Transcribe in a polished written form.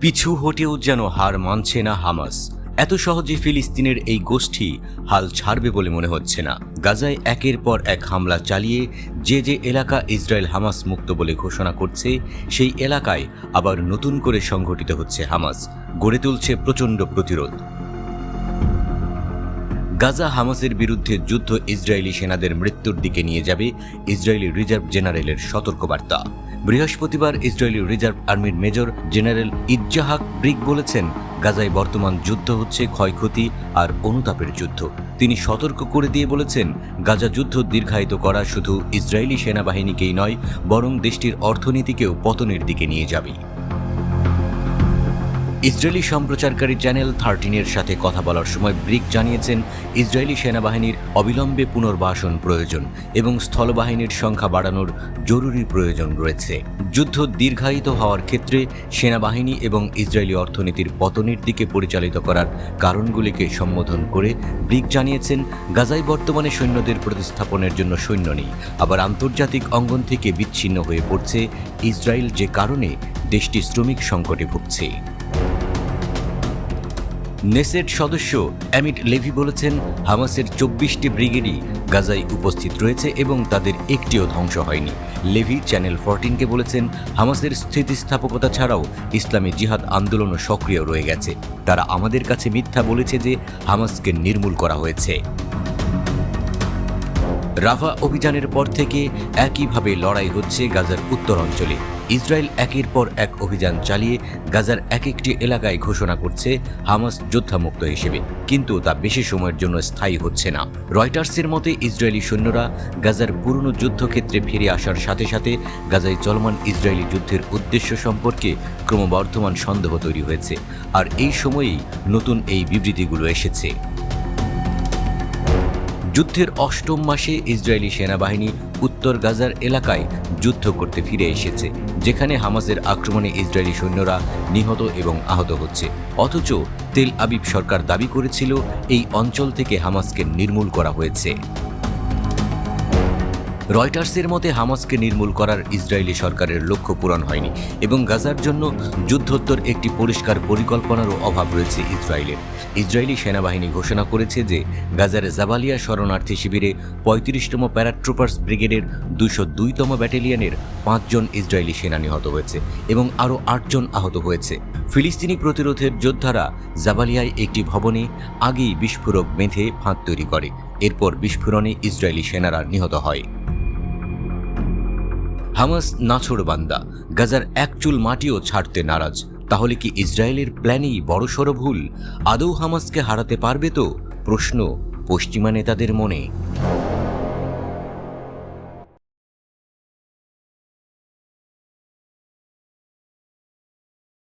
পিছু হটেও যেন হার মানছে না হামাস। এত সহজে ফিলিস্তিনের এই গোষ্ঠী হাল ছাড়বে বলে মনে হচ্ছে না। গাজায় একের পর এক হামলা চালিয়ে যে এলাকা ইসরায়েল হামাস মুক্ত বলে ঘোষণা করছে, সেই এলাকায় আবার নতুন করে সংগঠিত হচ্ছে হামাস, গড়ে তুলছে প্রচণ্ড প্রতিরোধ। গাজা হামাসের বিরুদ্ধে যুদ্ধ ইসরায়েলি সেনাদের মৃত্যুর দিকে নিয়ে যাবে ইসরায়েলি রিজার্ভ জেনারেলের সতর্কবার্তা। বৃহস্পতিবার ইসরায়েলি রিজার্ভ আর্মির মেজর জেনারেল ইজ্জাহাক ব্রিক বলেছেন, গাজায় বর্তমান যুদ্ধ হচ্ছে ক্ষয়ক্ষতি আর অনুতাপের যুদ্ধ। তিনি সতর্ক করে দিয়ে বলেছেন, গাজা যুদ্ধ দীর্ঘায়িত করা শুধু ইসরায়েলি সেনাবাহিনীকেই নয়, বরং দেশটির অর্থনীতিকেও পতনের দিকে নিয়ে যাবে। ইসরায়েলি সম্প্রচারকারী চ্যানেল 13-এর সাথে কথা বলার সময় ব্রিক জানিয়েছেন, ইসরায়েলি সেনাবাহিনীর অবিলম্বে পুনর্বাসন প্রয়োজন এবং স্থলবাহিনীর সংখ্যা বাড়ানোর জরুরি প্রয়োজন রয়েছে। যুদ্ধ দীর্ঘায়িত হওয়ার ক্ষেত্রে সেনাবাহিনী এবং ইসরায়েলি অর্থনীতির পতনের দিকে পরিচালিত করার কারণগুলিকে সম্বোধন করে ব্রিক জানিয়েছেন, গাজায় বর্তমানে সৈন্যদের প্রতিস্থাপনের জন্য সৈন্য নেই, আবার আন্তর্জাতিক অঙ্গন থেকে বিচ্ছিন্ন হয়ে পড়ছে ইসরায়েল, যে কারণে দেশটি শ্রমিক সংকটে ভুগছে। নেসেট সদস্য অ্যামিট লেভি বলেছেন, হামাসের 24টি ব্রিগেডই গাজায় উপস্থিত রয়েছে এবং তাদের একটিও ধ্বংস হয়নি। লেভি চ্যানেল 14কে বলেছেন, হামাসের স্থিতিস্থাপকতা ছাড়াও ইসলামী জিহাদ আন্দোলনও সক্রিয় রয়ে গেছে। তারা আমাদের কাছে মিথ্যা বলেছে যে হামাসকে নির্মূল করা হয়েছে। রাফা অভিযানের পর থেকে একইভাবে লড়াই হচ্ছে গাজার উত্তর অঞ্চলে। ইসরায়েল একের পর এক অভিযান চালিয়ে গাজার একটি এলাকায় ঘোষণা করছে হামাস যোদ্ধামুক্ত হিসেবে, কিন্তু তা বেশি সময়ের জন্য স্থায়ী হচ্ছে না। রয়টার্সের মতে ইসরায়েলি সৈন্যরা গাজার পুরনো যুদ্ধক্ষেত্রে ফিরে আসার সাথে সাথে গাজায় চলমান ইসরায়েলি যুদ্ধের উদ্দেশ্য সম্পর্কে ক্রমবর্ধমান সন্দেহ তৈরি হয়েছে, আর এই সময়েই নতুন এই বিবৃতিগুলো এসেছে। যুদ্ধের 8ম মাসে ইসরায়েলি সেনাবাহিনী উত্তর গাজার এলাকায় যুদ্ধ করতে ফিরে এসেছে, যেখানে হামাসের আক্রমণে ইসরায়েলি সৈন্যরা নিহত এবং আহত হচ্ছে। অথচ তেল আবিব সরকার দাবি করেছিল এই অঞ্চল থেকে হামাসকে নির্মূল করা হয়েছে। রয়টার্সের মতে হামাসকে নির্মূল করার ইসরায়েলি সরকারের লক্ষ্য পূরণ হয়নি এবং গাজার জন্য যুদ্ধোত্তর একটি পরিষ্কার পরিকল্পনারও অভাব রয়েছে ইসরায়েলের। ইসরায়েলি সেনাবাহিনী ঘোষণা করেছে যে গাজার জাবালিয়া শরণার্থী শিবিরে 35তম প্যারাট্রুপার্স ব্রিগেডের 202তম ব্যাটালিয়নের 5 জন ইসরায়েলি সেনা নিহত হয়েছে এবং আরও 8 জন আহত হয়েছে। ফিলিস্তিনি প্রতিরোধের যোদ্ধারা জাবালিয়ায় একটি ভবনে আগেই বিস্ফোরক বেঁধে ফাঁদ তৈরি করে, এরপর বিস্ফোরণে ইসরায়েলি সেনারা নিহত হয়। হামাস নাছোড়বান্দা, গাজার এক চুল মাটিও ছাড়তে নারাজ। তাহলে কি ইসরায়েলের প্ল্যানই বড়সড় ভুল? আদৌ হামাসকে হারাতে পারবে তো? প্রশ্ন পশ্চিমা নেতাদের মনে।